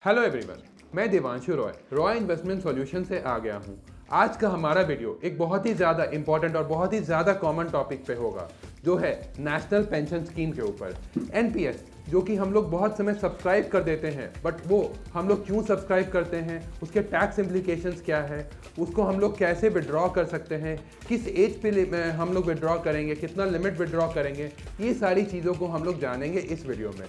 Hello everyone, मैं Devanshu Roy investment solution से आ गया हूँ। आज का हमारा वीडियो एक बहुत ही ज़्यादा इंपॉर्टेंट और बहुत ही ज़्यादा कॉमन टॉपिक पे होगा, जो है नेशनल पेंशन स्कीम के ऊपर एनपीएस, जो कि हम लोग बहुत समय सब्सक्राइब कर देते हैं, बट वो हम लोग क्यों सब्सक्राइब करते हैं, उसके टैक्स इम्प्लीकेशंस क्या है, उसको हम लोग कैसे विड्रॉ कर सकते हैं, किस एज पे हम लोग विड्रॉ करेंगे, कितना लिमिट विड्रॉ करेंगे, ये सारी चीज़ों को हम लोग जानेंगे इस वीडियो में।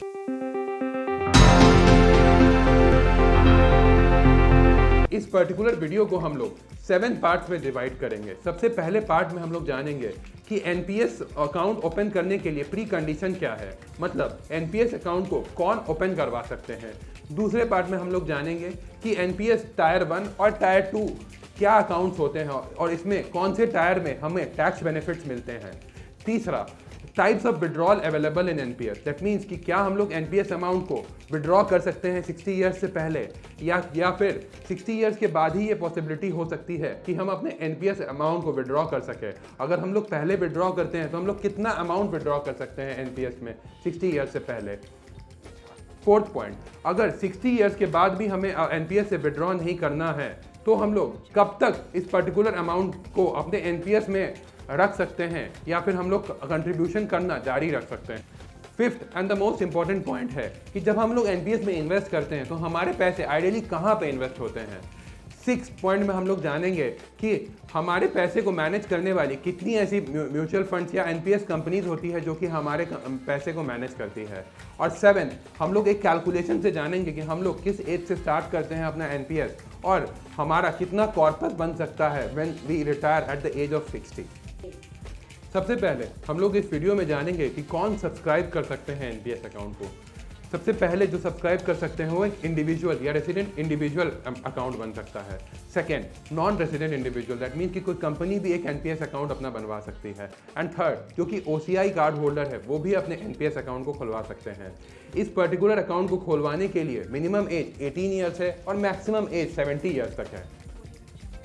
इस पर्टिकुलर वीडियो को हम लोग 7 पार्ट्स में डिवाइड करेंगे। सबसे पहले पार्ट में हम लोग जानेंगे कि एनपीएस अकाउंट ओपन करने के लिए प्री कंडीशन क्या है, मतलब एनपीएस अकाउंट को कौन ओपन करवा सकते हैं। दूसरे पार्ट में हम लोग जानेंगे कि एनपीएस टायर 1 और टायर 2 क्या अकाउंट्स होते हैं और इसमें कौन से टायर में हमें टैक्स बेनिफिट्स मिलते हैं। तीसरा, types of withdrawal available in NPS, that means कि क्या हम लोग एनपीएस अमाउंट को विड्रॉ कर सकते हैं 60 ईयर्स से पहले या फिर 60 ईयर्स के बाद ही ये पॉसिबिलिटी हो सकती है कि हम अपने एनपीएस अमाउंट को विड्रॉ कर सकें। अगर हम लोग पहले विड्रॉ करते हैं तो हम लोग कितना अमाउंट विड्रॉ कर सकते हैं एनपीएस में 60 ईयर्स से पहले। फोर्थ पॉइंट, अगर 60 ईयर्स के बाद भी हमें एनपीएस से विड्रॉ नहीं करना है तो हम लोग कब तक इस पर्टिकुलर अमाउंट को अपने एनपीएस में रख सकते हैं या फिर हम लोग कंट्रीब्यूशन करना जारी रख सकते हैं। Fifth and the most important point है कि जब हम लोग एनपीएस में इन्वेस्ट करते हैं तो हमारे पैसे आइडियली कहाँ पे इन्वेस्ट होते हैं। 6th पॉइंट में हम लोग जानेंगे कि हमारे पैसे को मैनेज करने वाली कितनी ऐसी म्यूचुअल फंड्स या एनपीएस कंपनीज होती है जो कि हमारे पैसे को मैनेज करती है। और 7th, हम लोग एक कैलकुलेशन से जानेंगे कि हम लोग किस एज से स्टार्ट करते हैं अपना एनपीएस और हमारा कितना कॉर्पस बन सकता है when we retire at the age of 60। सबसे पहले हम लोग इस वीडियो में जानेंगे कि कौन सब्सक्राइब कर सकते हैं एनपीएस अकाउंट को। सबसे पहले जो सब्सक्राइब कर सकते हैं वो एक इंडिविजुअल या रेसिडेंट इंडिविजुअल अकाउंट बन सकता है। Second, non resident individual, that means कि कोई कंपनी भी एक एनपीएस अकाउंट अपना बनवा सकती है। एंड थर्ड, जो कि ओसीआई कार्ड होल्डर है वो भी अपने एनपीएस अकाउंट को खुलवा सकते हैं। इस पर्टिकुलर अकाउंट को खुलवाने के लिए मिनिमम एज 18 ईयर्स है और मैक्सिमम एज 70 ईयर्स तक है।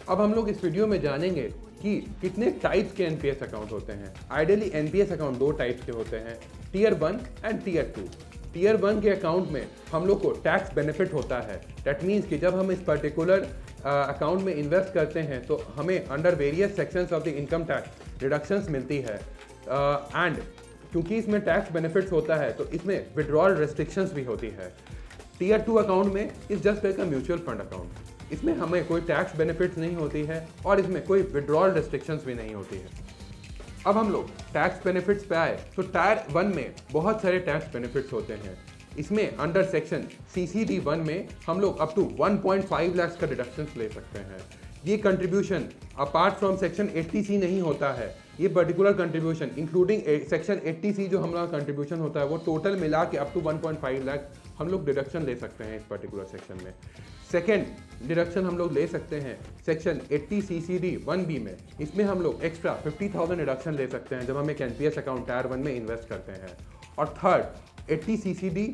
अब हम लोग इस वीडियो में जानेंगे कि कितने टाइप्स के एनपीएस अकाउंट होते हैं। आइडियली एनपीएस अकाउंट 2 टाइप्स के होते हैं, टीयर 1 एंड टीयर 2। टीयर 1 के अकाउंट में हम लोग को टैक्स बेनिफिट होता है, दैट मीन्स कि जब हम इस पर्टिकुलर अकाउंट में इन्वेस्ट करते हैं तो हमें under various sections of the income tax deductions मिलती है। एंड क्योंकि इसमें टैक्स बेनिफिट्स होता है तो इसमें विड्रॉल रेस्ट्रिक्शंस भी होती है। टीयर 2 अकाउंट में is just like a mutual fund account, इसमें हमें कोई टैक्स बेनिफिट्स नहीं होती है और इसमें कोई विड्रॉल रेस्ट्रिक्शंस भी नहीं होती है। अब हम लोग टैक्स बेनिफिट्स पे आए तो टायर 1 में बहुत सारे टैक्स बेनिफिट्स होते हैं। इसमें अंडर सेक्शन सीसीडी 1 में हम लोग अप टू 1.5 लाख का डिडक्शंस ले सकते हैं। ये contribution apart from section 80C नहीं होता है। ये particular contribution including section 80C जो हमारा कंट्रीब्यूशन होता है वो टोटल मिला के अप टू 1.5 लाख हम लोग डिडक्शन ले सकते हैं इस पर्टिकुलर सेक्शन में। सेकेंड डिडक्शन हम लोग ले सकते हैं सेक्शन 80 CCD 1B में। इसमें हम लोग एक्स्ट्रा 50,000 डिडक्शन ले सकते हैं जब हम एक एनपीएस अकाउंट टायर 1 में इन्वेस्ट करते हैं। और थर्ड 80 CCD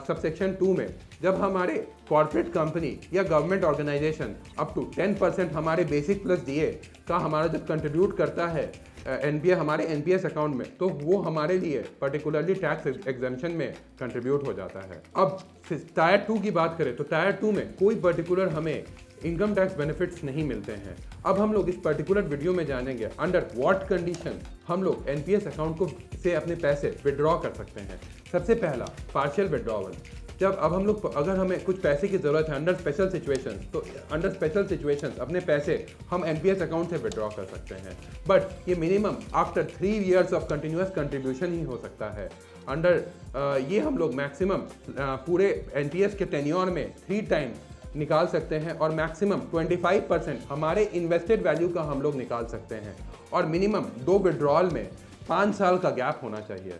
सबसेक्शन 2 में जब हमारे कॉर्पोरेट कंपनी या गवर्नमेंट ऑर्गेनाइजेशन अप टू 10% हमारे बेसिक प्लस डीए का हमारा जब कंट्रीब्यूट करता है हमारे एनपीएस अकाउंट में, तो वो हमारे लिए पर्टिकुलरली टैक्स एग्जेम्पशन में कंट्रीब्यूट हो जाता है। अब टायर 2 की बात करें तो टायर 2 में कोई पर्टिकुलर हमें इनकम टैक्स बेनिफिट्स नहीं मिलते हैं। अब हम लोग इस पर्टिकुलर वीडियो में जानेंगे अंडर व्हाट कंडीशन हम लोग एनपीएस अकाउंट को से अपने पैसे विड्रॉ कर सकते हैं। सबसे पहला, पार्शियल विड्रॉवल। जब अब हम लोग अगर हमें कुछ पैसे की ज़रूरत है अंडर स्पेशल सिचुएशंस, तो अंडर स्पेशल सिचुएशंस अपने पैसे हम एनपीएस अकाउंट से विड्रॉ कर सकते हैं, बट ये minimum after 3 years of continuous contribution ही हो सकता है। अंडर ये हम लोग मैक्सिमम पूरे एनपीएस के टेन्योर में 3 टाइम्स निकाल सकते हैं और मैक्सिमम 25% हमारे इन्वेस्टेड वैल्यू का हम लोग निकाल सकते हैं और मिनिमम 2 विड्रॉल में 5 साल का गैप होना चाहिए।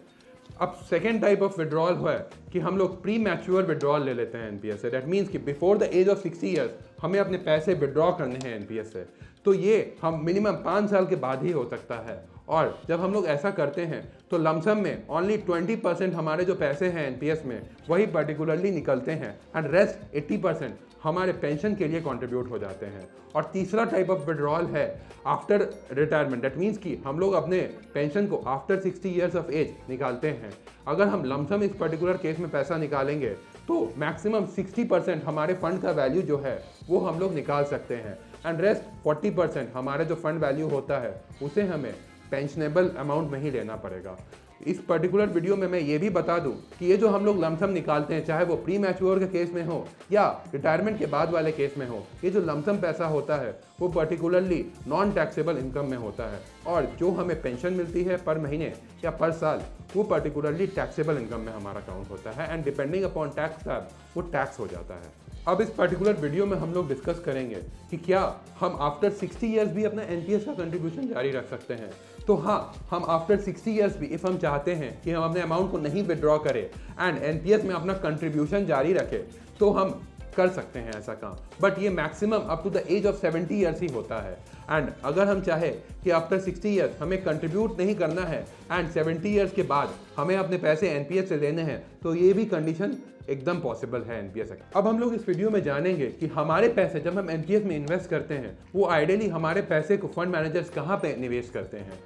अब सेकेंड टाइप ऑफ विड्रॉल हुआ है कि हम लोग प्री मैच्योर विड्रॉल ले लेते हैं एनपीएस से, दैट मीन्स कि before the age of 60 years हमें अपने पैसे विड्रॉ करने हैं एनपीएस से, तो ये हम मिनिमम 5 साल के बाद ही हो सकता है। और जब हम लोग ऐसा करते हैं तो लमसम में ओनली 20% हमारे जो पैसे हैं एनपीएस में वही पर्टिकुलरली निकलते हैं एंड रेस्ट 80% हमारे पेंशन के लिए कंट्रीब्यूट हो जाते हैं। और तीसरा टाइप ऑफ विड्रॉल है आफ्टर रिटायरमेंट, दैट मीन्स कि हम लोग अपने पेंशन को आफ्टर 60 ईयर्स ऑफ एज निकालते हैं। अगर हम लमसम इस पर्टिकुलर केस में पैसा निकालेंगे तो मैक्सिमम 60% हमारे फंड का वैल्यू जो है वो हम लोग निकाल सकते हैं एंड रेस्ट 40% हमारे जो फंड वैल्यू होता है उसे हमें पेंशनेबल अमाउंट में ही लेना पड़ेगा। इस पर्टिकुलर वीडियो में मैं ये भी बता दूं कि ये जो हम लोग लमसम निकालते हैं, चाहे वो प्री मैच्योर के केस में हो या रिटायरमेंट के बाद वाले केस में हो, ये जो लमसम पैसा होता है वो पर्टिकुलरली नॉन टैक्सेबल इनकम में होता है और जो हमें पेंशन मिलती है पर महीने या पर साल वो पर्टिकुलरली टैक्सेबल इनकम में हमारा काउंट होता है and depending upon tax slab वो टैक्स हो जाता है। अब इस पर्टिकुलर वीडियो में हम लोग डिस्कस करेंगे कि क्या हम आफ्टर 60 ईयर्स भी अपना एनपीएस का कंट्रीब्यूशन जारी रख सकते हैं। तो हाँ, हम आफ्टर 60 ईयर्स भी इफ़ हम चाहते हैं कि हम अपने अमाउंट को नहीं विड्रॉ करें एंड एनपीएस में अपना कंट्रीब्यूशन जारी रखें तो हम कर सकते हैं ऐसा काम, बट ये maximum up to the age of 70 years ही होता है। एंड अगर हम चाहे कि आफ्टर 60 ईयर्स हमें कंट्रीब्यूट नहीं करना है एंड 70 ईयर्स के बाद हमें अपने पैसे एनपीएस से लेने हैं तो ये भी कंडीशन एकदम पॉसिबल है एनपीएस। अब हम लोग इस वीडियो में जानेंगे कि हमारे पैसे जब हम एनपीएस में इन्वेस्ट करते हैं वो आइडियली हमारे पैसे को फंड मैनेजर्स कहाँ पे निवेश करते हैं।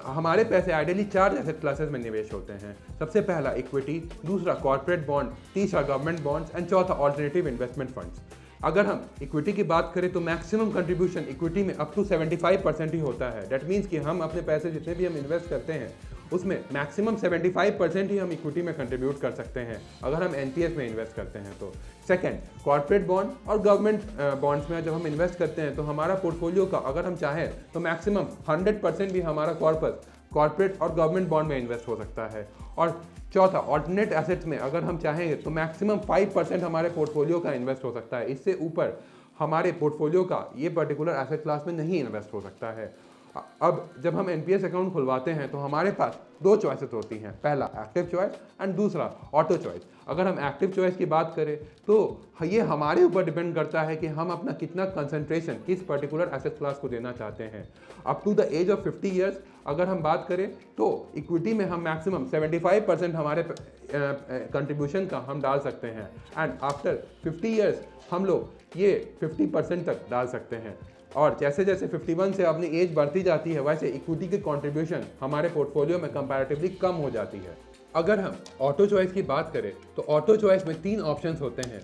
हमारे पैसे आइडियली 4 एसेट क्लासेस में निवेश होते हैं। सबसे पहला इक्विटी, दूसरा कॉर्पोरेट बॉन्ड, तीसरा गवर्नमेंट बॉन्ड्स एंड चौथा ऑल्टरनेटिव इन्वेस्टमेंट फंड्स। अगर हम इक्विटी की बात करें तो मैक्सिमम कंट्रीब्यूशन इक्विटी में अप टू 75% ही होता है। दैट मीन्स कि हम अपने पैसे जितने भी हम इन्वेस्ट करते हैं उसमें मैक्सिमम 75% ही हम इक्विटी में कंट्रीब्यूट कर सकते हैं अगर हम एनपीएस में इन्वेस्ट करते हैं तो। सेकंड, कॉर्पोरेट बॉन्ड और गवर्नमेंट बॉन्ड्स में जब हम इन्वेस्ट करते हैं तो हमारा पोर्टफोलियो का अगर हम चाहें तो मैक्सिमम 100% भी हमारा कॉर्पस कॉर्पोरेट और गवर्नमेंट बॉन्ड में इन्वेस्ट हो सकता है। और चौथा, ऑल्टरनेट एसेट्स में अगर हम चाहेंगे तो मैक्सिमम 5% हमारे पोर्टफोलियो का इन्वेस्ट हो सकता है। इससे ऊपर हमारे पोर्टफोलियो का ये पर्टिकुलर एसेट क्लास में नहीं इन्वेस्ट हो सकता है। अब जब हम एनपीएस अकाउंट खुलवाते हैं तो हमारे पास 2 चॉइसेस होती हैं, पहला एक्टिव चॉइस एंड दूसरा ऑटो चॉइस। अगर हम एक्टिव चॉइस की बात करें तो ये हमारे ऊपर डिपेंड करता है कि हम अपना कितना कंसंट्रेशन किस पर्टिकुलर एसेट क्लास को देना चाहते हैं। Up to the age of 50 years अगर हम बात करें तो इक्विटी में हम मैक्सिमम 75% हमारे कंट्रीब्यूशन का हम डाल सकते हैं एंड आफ्टर 50 ईयर्स हम लोग ये 50% तक डाल सकते हैं। और जैसे जैसे 51 से अपनी एज बढ़ती जाती है वैसे इक्विटी की कंट्रीब्यूशन हमारे पोर्टफोलियो में कंपैरेटिवली कम हो जाती है। अगर हम ऑटो चॉइस की बात करें तो ऑटो चॉइस में 3 ऑप्शंस होते हैं।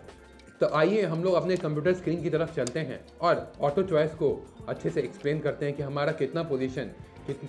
तो आइए हम लोग अपने कंप्यूटर स्क्रीन की तरफ चलते हैं और ऑटो चॉइस को अच्छे से एक्सप्लेन करते हैं कि हमारा कितना पोजीशन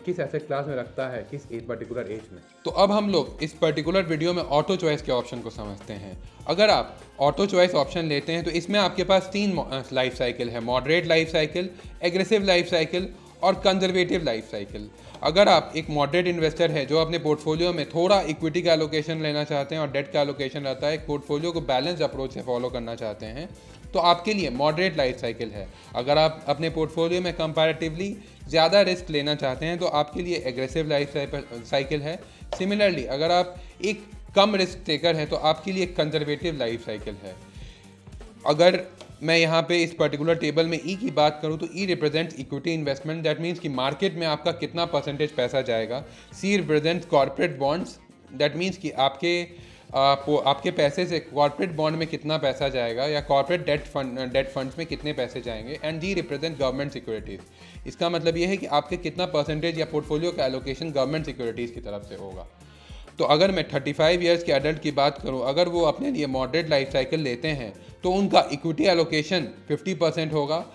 किस एसेट क्लास में रखता है किस एक पर्टिकुलर एज में। तो अब हम लोग इस पर्टिकुलर वीडियो में ऑटो चॉइस के ऑप्शन को समझते हैं। अगर आप ऑटो चॉइस ऑप्शन लेते हैं तो इसमें आपके पास 3 लाइफ साइकिल है, moderate life cycle, aggressive life cycle और कंजर्वेटिव लाइफ साइकिल। अगर आप एक मॉडरेट इन्वेस्टर है जो अपने पोर्टफोलियो में थोड़ा इक्विटी का एलोकेशन लेना चाहते हैं और डेट का एलोकेशन रहता है, एक पोर्टफोलियो को बैलेंस अप्रोच से फॉलो करना चाहते हैं तो आपके लिए मॉडरेट लाइफ साइकिल है। अगर आप अपने पोर्टफोलियो में कंपैरेटिवली ज़्यादा रिस्क लेना चाहते हैं तो आपके लिए एग्रेसिव लाइफ साइकिल है। सिमिलरली अगर आप एक कम रिस्क टेकर हैं तो आपके लिए कंजर्वेटिव लाइफ साइकिल है। अगर मैं यहाँ पे इस पर्टिकुलर टेबल में ई की बात करूँ तो E represents equity investment, that means कि मार्केट में आपका कितना परसेंटेज पैसा जाएगा। C represents corporate bonds, that means कि आपके पैसे से कॉर्पोरेट बॉन्ड में कितना पैसा जाएगा या कॉर्पोरेट डेट फंड्स में कितने पैसे जाएंगे। And G represent government securities, इसका मतलब ये है कि आपके कितना परसेंटेज या पोर्टफोलियो का एलोकेशन गवर्नमेंट सिक्योरिटीज़ की तरफ से होगा। तो अगर मैं 35 ईयर्स के एडल्ट की बात करूं, अगर वो अपने लिए मॉडरेट लाइफ साइकिल लेते हैं तो उनका इक्विटी एलोकेशन 50% होगा,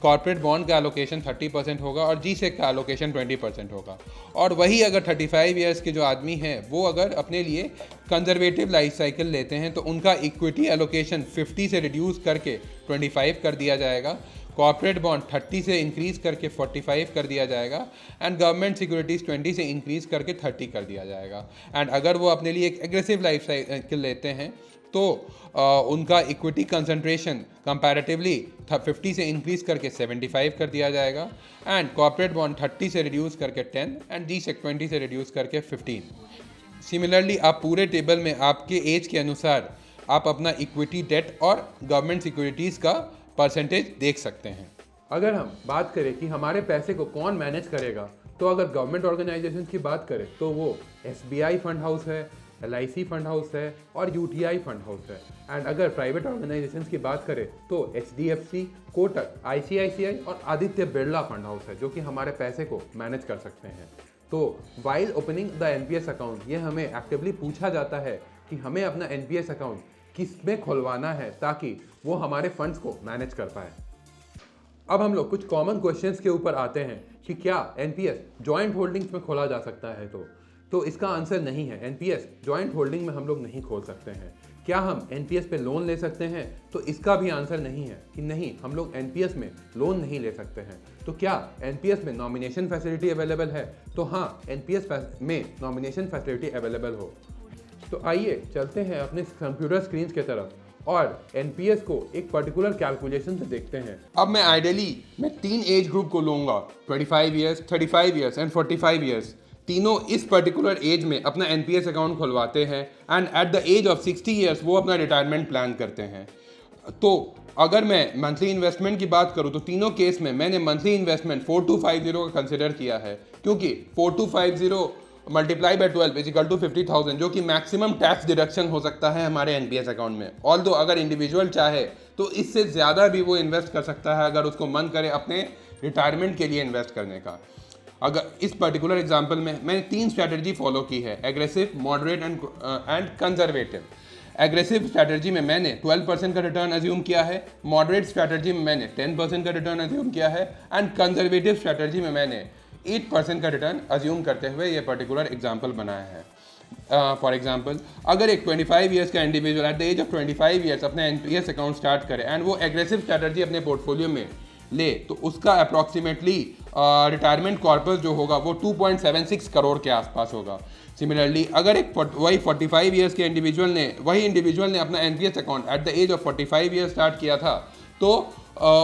कॉर्पोरेट बॉन्ड का एलोकेशन 30% होगा और जी सेक का एलोकेशन 20% होगा। और वही अगर 35 ईयर्स के जो आदमी हैं वो अगर अपने लिए कंजर्वेटिव लाइफ साइकिल लेते हैं तो उनका इक्विटी एलोकेशन 50 से रिड्यूस करके 25 कर दिया जाएगा, कॉर्पोरेट बॉन्ड 30 से इंक्रीज़ करके 45 कर दिया जाएगा एंड गवर्नमेंट सिक्योरिटीज़ 20 से इंक्रीज़ करके 30 कर दिया जाएगा। एंड अगर वो अपने लिए एक एग्रेसिव लाइफ साइकिल लेते हैं तो उनका इक्विटी कंसंट्रेशन कंपैरेटिवली 50 से इंक्रीज़ करके 75 कर दिया जाएगा एंड कॉर्पोरेट बॉन्ड 30 से रिड्यूस करके 10 एंड जी सेक 20 से रिड्यूस करके 15। सिमिलरली आप पूरे टेबल में आपके एज के अनुसार आप अपना इक्विटी, डेट और गवर्नमेंट सिक्योरिटीज़ का परसेंटेज देख सकते हैं। अगर हम बात करें कि हमारे पैसे को कौन मैनेज करेगा तो अगर गवर्नमेंट ऑर्गेनाइजेशन की बात करें तो वो SBI फंड हाउस है, LIC फंड हाउस है और UTI फंड हाउस है। एंड अगर प्राइवेट ऑर्गेनाइजेशंस की बात करें तो HDFC, कोटक, ICICI और आदित्य बिरला फंड हाउस है जो कि हमारे पैसे को मैनेज कर सकते हैं। तो while opening the NPS account ये हमें एक्टिवली पूछा जाता है कि हमें अपना एनपीएस अकाउंट किस में खुलवाना है ताकि वो हमारे फंड्स को मैनेज कर पाए। अब हम लोग कुछ कॉमन क्वेश्चंस के ऊपर आते हैं कि क्या एनपीएस जॉइंट होल्डिंग्स में खोला जा सकता है। तो इसका आंसर नहीं है, एनपीएस जॉइंट होल्डिंग में हम लोग नहीं खोल सकते हैं। क्या हम एनपीएस पे लोन ले सकते हैं? तो इसका भी आंसर नहीं है कि नहीं, हम लोग एनपीएस में लोन नहीं ले सकते हैं। तो क्या एनपीएस में नॉमिनेशन फैसिलिटी अवेलेबल है? तो हाँ, एनपीएस में नॉमिनेशन फैसिलिटी अवेलेबल हो। तो आइए चलते हैं अपने कंप्यूटर स्क्रीन की तरफ और एनपीएस को एक पर्टिकुलर कैलकुलेशन से देखते हैं। अब मैं आइडियली तीन एज ग्रुप को लूँगा, 25 ईयर्स, 35 ईयर्स एंड 45 ईयर्स। तीनों इस पर्टिकुलर एज में अपना एनपीएस अकाउंट खुलवाते हैं and at the age of 60 years वो अपना रिटायरमेंट प्लान करते हैं। तो अगर मैं मंथली इन्वेस्टमेंट की बात करूं तो तीनों केस में मैंने मंथली इन्वेस्टमेंट 4250 का कंसिडर किया है, क्योंकि 4250 मल्टीप्लाई बाय 12 इजिकल टू 50,000, जो कि मैक्सिमम टैक्स डिडक्शन हो सकता है हमारे एनपीएस अकाउंट में। ऑल्दो अगर इंडिविजुअल चाहे तो इससे ज़्यादा भी वो इन्वेस्ट कर सकता है अगर उसको मन करे अपने रिटायरमेंट के लिए इन्वेस्ट करने का। अगर इस पर्टिकुलर एग्जांपल में मैंने तीन स्ट्रैटेजी फॉलो की है, aggressive, moderate and conservative. Aggressive strategy में मैंने 12% का रिटर्न अज्यूम किया है, मॉडरेट स्ट्रैटेजी में मैंने 10% का रिटर्न अज्यूम किया है एंड कंजर्वेटिव स्ट्रैटेजी में मैंने 8% का रिटर्न अज्यूम करते हुए ये पर्टिकुलर एग्जाम्पल बनाया है। फॉर एग्जाम्पल, अगर एक 25 ईयर्स का individual at the age of 25 years अपना एनपीएस अकाउंट स्टार्ट करे एंड वो एग्रेसिव स्ट्रैटेजी अपने पोर्टफोलियो में ले, तो उसका अप्रॉक्सीमेटली रिटायरमेंट कॉर्पस जो होगा वो 2.76 करोड़ के आसपास होगा। सिमिलरली अगर एक वही 45 ईयर्स के इंडिविजुअल ने अपना NPS account at the age of 45 years start किया था, तो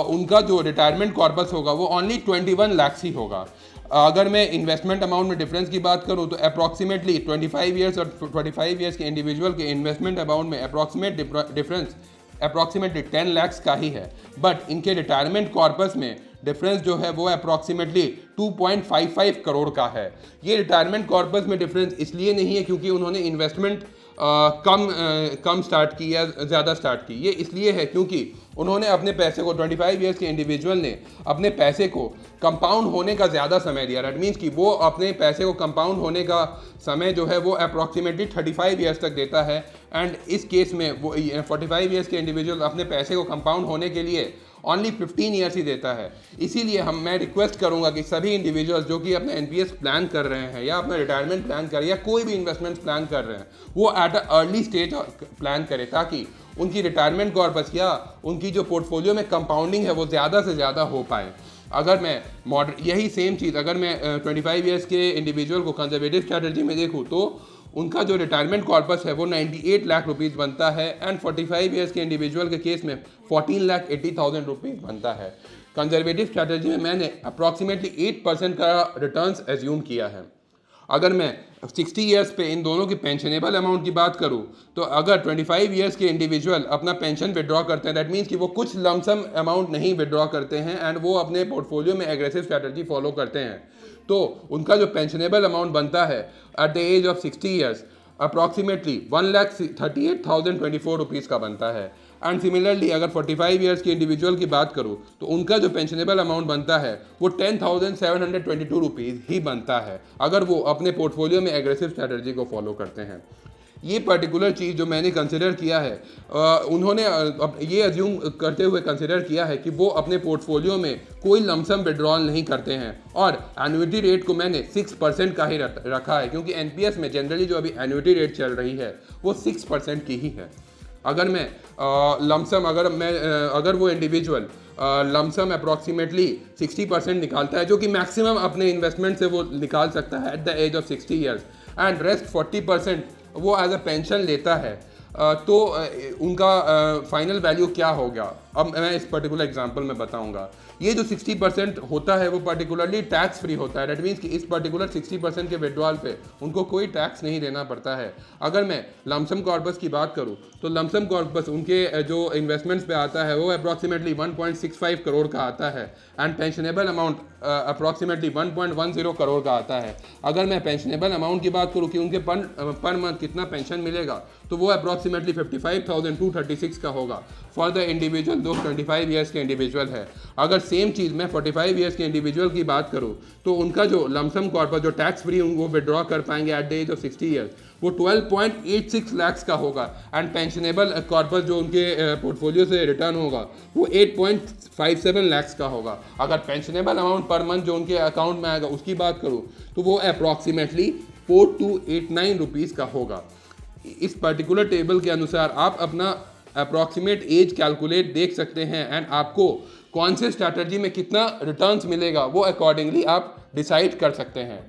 उनका जो रिटायरमेंट कॉर्पस होगा वो ओनली 21 लाख ही होगा। अगर मैं इन्वेस्टमेंट अमाउंट में डिफरेंस की बात करूं तो अप्रॉक्सीमेटली 25 ईयर्स और 45 ईयर्स के इंडिविजुअल के इन्वेस्टमेंट अमाउंट में अप्रॉक्सीमेट डिफरेंस अप्रॉक्सीमेटली 10 लाख का ही है, बट इनके रिटायरमेंट कॉर्पस में डिफरेंस जो है वो अप्रॉक्सीमेटली 2.55 करोड़ का है। ये रिटायरमेंट कॉर्पस में डिफरेंस इसलिए नहीं है क्योंकि उन्होंने इन्वेस्टमेंट कम स्टार्ट की या ज़्यादा स्टार्ट की, ये इसलिए है क्योंकि उन्होंने अपने पैसे को 25 ईयर्स के इंडिविजुअल ने अपने पैसे को कंपाउंड होने का ज़्यादा समय दिया। दैट मीन्स कि वो अपने पैसे को कंपाउंड होने का समय जो है वो अप्रॉक्सीमेटली 35 ईयर्स तक देता है एंड इस केस में वो 45 ईयर्स के इंडिविजुअल अपने पैसे को कंपाउंड होने के लिए ओनली 15 ईयर्स ही देता है। इसीलिए मैं रिक्वेस्ट करूंगा कि सभी इंडिविजुअल्स जो कि अपना एनपीएस प्लान कर रहे हैं या अपना रिटायरमेंट प्लान कर रहे हैं या कोई भी इन्वेस्टमेंट प्लान कर रहे हैं, वो at a early stage plan करें ताकि उनकी रिटायरमेंट कॉर्पस या उनकी जो पोर्टफोलियो में कंपाउंडिंग है वो ज़्यादा से ज़्यादा हो पाए। अगर मैं यही सेम चीज़ अगर मैं 25 ईयर्स के इंडिविजुअल को कंजर्वेटिव स्ट्रैटेजी में देखूँ तो उनका जो रिटायरमेंट कॉर्पस है वो 98 लाख रुपीज़ बनता है एंड 45 ईयर्स के इंडिविजुअल के केस में 14,80,000 रुपीज़ बनता है। कंजर्वेटिव स्ट्रैटेजी में मैंने अप्रॉक्सीमेटली 8% का रिटर्न्स एज्यूम किया है। अगर मैं 60 ईयर्स पे इन दोनों की पेंशनेबल अमाउंट की बात करूं तो अगर 25 ईयर्स के इंडिविजुअल अपना पेंशन विड्रॉ करते हैं, दैट मीन्स कि वो कुछ लमसम अमाउंट नहीं विड्रॉ करते हैं एंड वो अपने पोर्टफोलियो में एग्रेसिव स्ट्रैटेजी फॉलो करते हैं, तो उनका जो पेंशनेबल अमाउंट बनता है at the age of 60 years approximately 1,38,024 rupees का बनता है। एंड सिमिलरली अगर 45 ईयर्स के इंडिविजुअल की बात करूं तो उनका जो पेंशनेबल अमाउंट बनता है वो 10,722 रुपीज़ ही बनता है अगर वो अपने पोर्टफोलियो में एग्रेसिव स्ट्रैटेजी को फॉलो करते हैं। ये पर्टिकुलर चीज़ जो मैंने कंसिडर किया है, उन्होंने ये अज्यूम करते हुए कंसिडर किया है कि वो अपने पोर्टफोलियो में कोई लमसम विड्रॉल नहीं करते हैं और एन्युटी रेट को मैंने 6% का ही रखा है क्योंकि एनपीएस में जनरली जो अभी एन्युटी रेट चल रही है वो 6% की ही है। अगर मैं अगर वो इंडिविजुअल लमसम अप्रॉक्सीमेटली 60% निकालता है जो कि मैक्सिमम अपने इन्वेस्टमेंट से वो निकाल सकता है at the age of 60 years and rest 40% वो एज अ पेंशन लेता है, तो उनका फाइनल वैल्यू क्या होगा अब मैं इस पर्टिकुलर एग्जांपल में बताऊंगा। ये जो 60% होता है वो पर्टिकुलरली टैक्स फ्री होता है। दैट मीन्स कि इस पर्टिकुलर 60% के विड्रॉल पे उनको कोई टैक्स नहीं देना पड़ता है। अगर मैं लमसम कॉर्पस की बात करूं तो लमसम कॉर्पस उनके जो इन्वेस्टमेंट्स पे आता है वो अप्रॉक्सीमेटली 1.65 करोड़ का आता है and pensionable amount approximately 1.10 crore का आता है। अगर मैं पेंशनेबल अमाउंट की बात करूं कि उनके पर मंथ कितना पेंशन मिलेगा तो वो अप्रॉक्सीमेटली 55,236 का होगा फॉर द इंडिविजुअल दोस्त 25 ईयर्स के इंडिविजुअल है, अगर सेम चीज़ मैं 45 ईयर्स के इंडिविजुअल की बात करूं तो उनका जो लमसम कॉर्पस जो टैक्स फ्री वो विड्रॉ कर पाएंगे at the age of 60 years, वो 12.86 लाख का होगा। एंड पेंशनेबल कॉर्पस जो उनके पोर्टफोलियो से रिटर्न होगा वो 8.57 लाख का होगा। अगर पेंशनेबल अमाउंट पर मंथ जो उनके अकाउंट में आएगा उसकी बात करूँ तो वो अप्रॉक्सीमेटली 4289 रुपीज़ का होगा। इस पर्टिकुलर टेबल के अनुसार आप अपना अप्रॉक्सीमेट एज कैलकुलेट देख सकते हैं एंड आपको कौन से स्ट्रैटेजी में कितना रिटर्न्स मिलेगा वो अकॉर्डिंगली आप डिसाइड कर सकते हैं।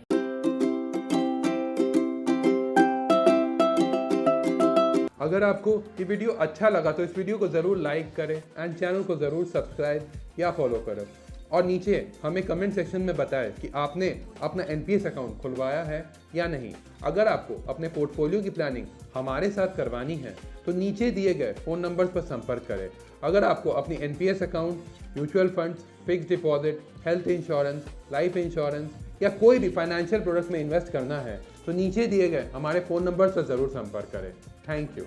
अगर आपको ये वीडियो अच्छा लगा तो इस वीडियो को ज़रूर लाइक करें एंड चैनल को ज़रूर सब्सक्राइब या फॉलो करें और नीचे हमें कमेंट सेक्शन में बताएं कि आपने अपना एनपीएस अकाउंट खुलवाया है या नहीं। अगर आपको अपने पोर्टफोलियो की प्लानिंग हमारे साथ करवानी है तो नीचे दिए गए फ़ोन नंबर्स पर संपर्क करें। अगर आपको अपनी NPS account, mutual funds, fixed deposit, health insurance, life insurance या कोई भी फाइनेंशियल प्रोडक्ट में इन्वेस्ट करना है तो नीचे दिए गए हमारे फ़ोन नंबर से ज़रूर संपर्क करें। Thank you.